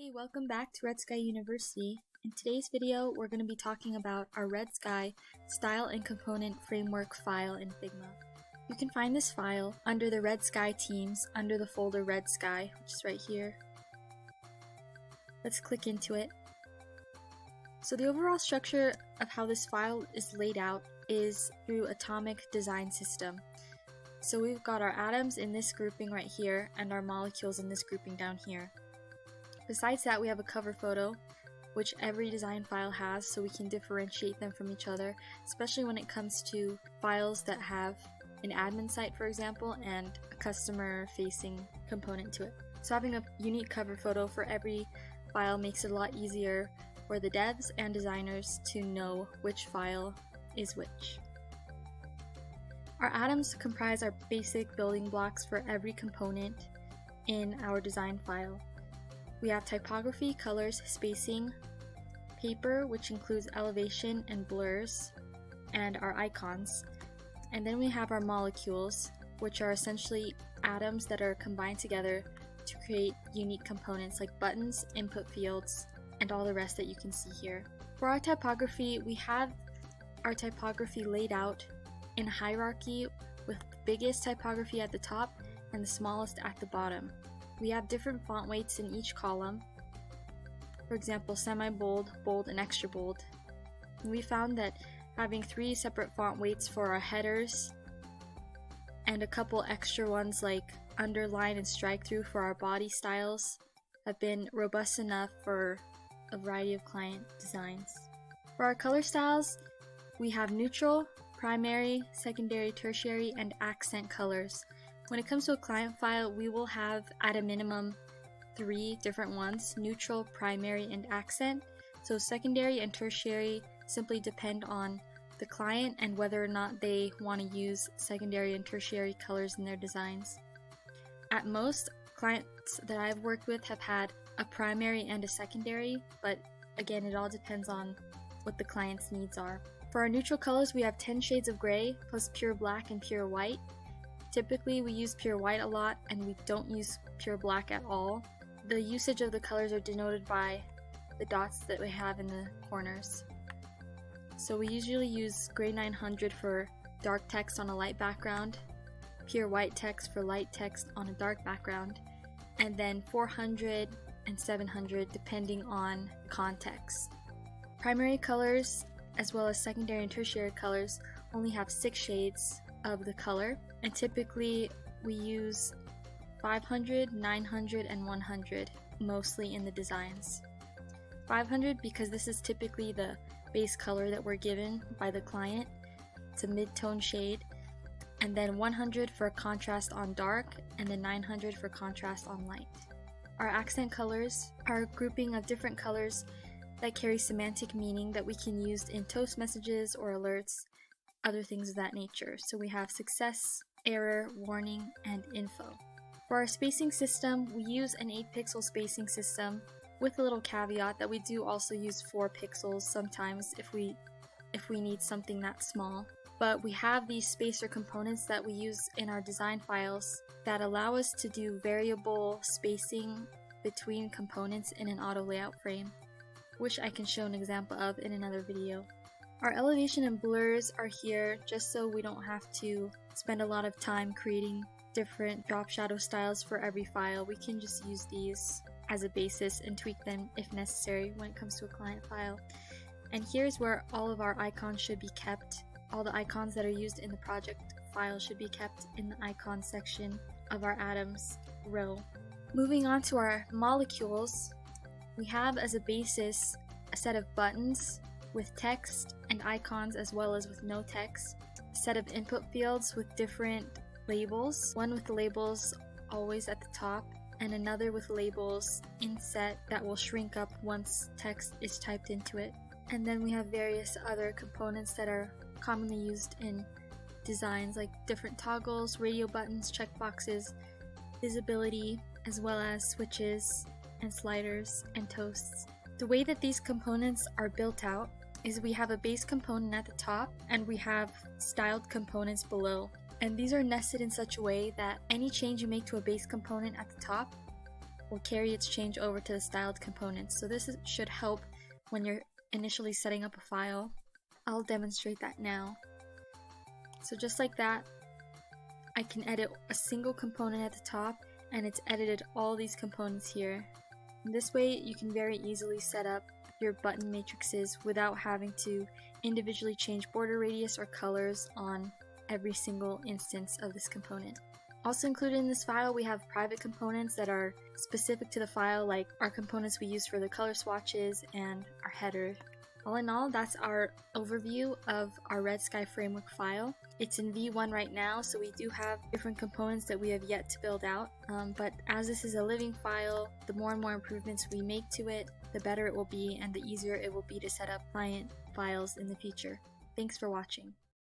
Hey, welcome back to RedSky University. In today's video, we're going to be talking about our RedSky Style and Component Framework file in Figma. You can find this file under the RedSky teams under the folder RedSky, which is right here. Let's click into it. So the overall structure of how this file is laid out is through atomic design system. So we've got our atoms in this grouping right here and our molecules in this grouping down here. Besides that, we have a cover photo, which every design file has, so we can differentiate them from each other, especially when it comes to files that have an admin site, for example, and a customer-facing component to it. So having a unique cover photo for every file makes it a lot easier for the devs and designers to know which file is which. Our atoms comprise our basic building blocks for every component in our design file. We have typography, colors, spacing, paper, which includes elevation and blurs, and our icons. And then we have our molecules, which are essentially atoms that are combined together to create unique components like buttons, input fields, and all the rest that you can see here. For our typography, we have our typography laid out in hierarchy with the biggest typography at the top and the smallest at the bottom. We have different font weights in each column, for example semi-bold, bold, and extra bold. And we found that having 3 separate font weights for our headers and a couple extra ones like underline and strike through for our body styles have been robust enough for a variety of client designs. For our color styles, we have neutral, primary, secondary, tertiary, and accent colors. When it comes to a client file, we will have at a minimum 3 different ones: neutral, primary, and accent. So secondary and tertiary simply depend on the client and whether or not they want to use secondary and tertiary colors in their designs. At most, clients that I've worked with have had a primary and a secondary, but again, it all depends on what the client's needs are. For our neutral colors, we have 10 shades of gray plus pure black and pure white. Typically, we use pure white a lot, and we don't use pure black at all. The usage of the colors are denoted by the dots that we have in the corners. So we usually use gray 900 for dark text on a light background, pure white text for light text on a dark background, and then 400 and 700 depending on context. Primary colors, as well as secondary and tertiary colors, only have 6 shades of the color, and typically we use 500, 900, and 100 mostly in the designs. 500 because this is typically the base color that we're given by the client. It's a mid-tone shade, and then 100 for contrast on dark, and then 900 for contrast on light. Our accent colors are a grouping of different colors that carry semantic meaning that we can use in toast messages or alerts, other things of that nature. So we have success, error, warning, and info. For our spacing system, we use an 8-pixel spacing system with a little caveat that we do also use 4 pixels sometimes if we need something that small. But we have these spacer components that we use in our design files that allow us to do variable spacing between components in an auto layout frame, which I can show an example of in another video. Our elevation and blurs are here just so we don't have to spend a lot of time creating different drop shadow styles for every file. We can just use these as a basis and tweak them if necessary when it comes to a client file. And here's where all of our icons should be kept. All the icons that are used in the project file should be kept in the icon section of our atoms row. Moving on to our molecules, we have as a basis a set of buttons with text and icons as well as with no text, a set of input fields with different labels, one with the labels always at the top and another with labels inset that will shrink up once text is typed into it. And then we have various other components that are commonly used in designs like different toggles, radio buttons, checkboxes, visibility, as well as switches and sliders and toasts. The way that these components are built out is we have a base component at the top and we have styled components below. And these are nested in such a way that any change you make to a base component at the top will carry its change over to the styled components. So this should help when you're initially setting up a file. I'll demonstrate that now. So just like that, I can edit a single component at the top, and it's edited all these components here. And this way you can very easily set up your button matrices without having to individually change border radius or colors on every single instance of this component. Also included in this file, we have private components that are specific to the file, like our components we use for the color swatches and our header. All in all, that's our overview of our RedSky framework file. It's in V1 right now, so we do have different components that we have yet to build out. But as this is a living file, the more and more improvements we make to it, the better it will be and the easier it will be to set up client files in the future. Thanks for watching.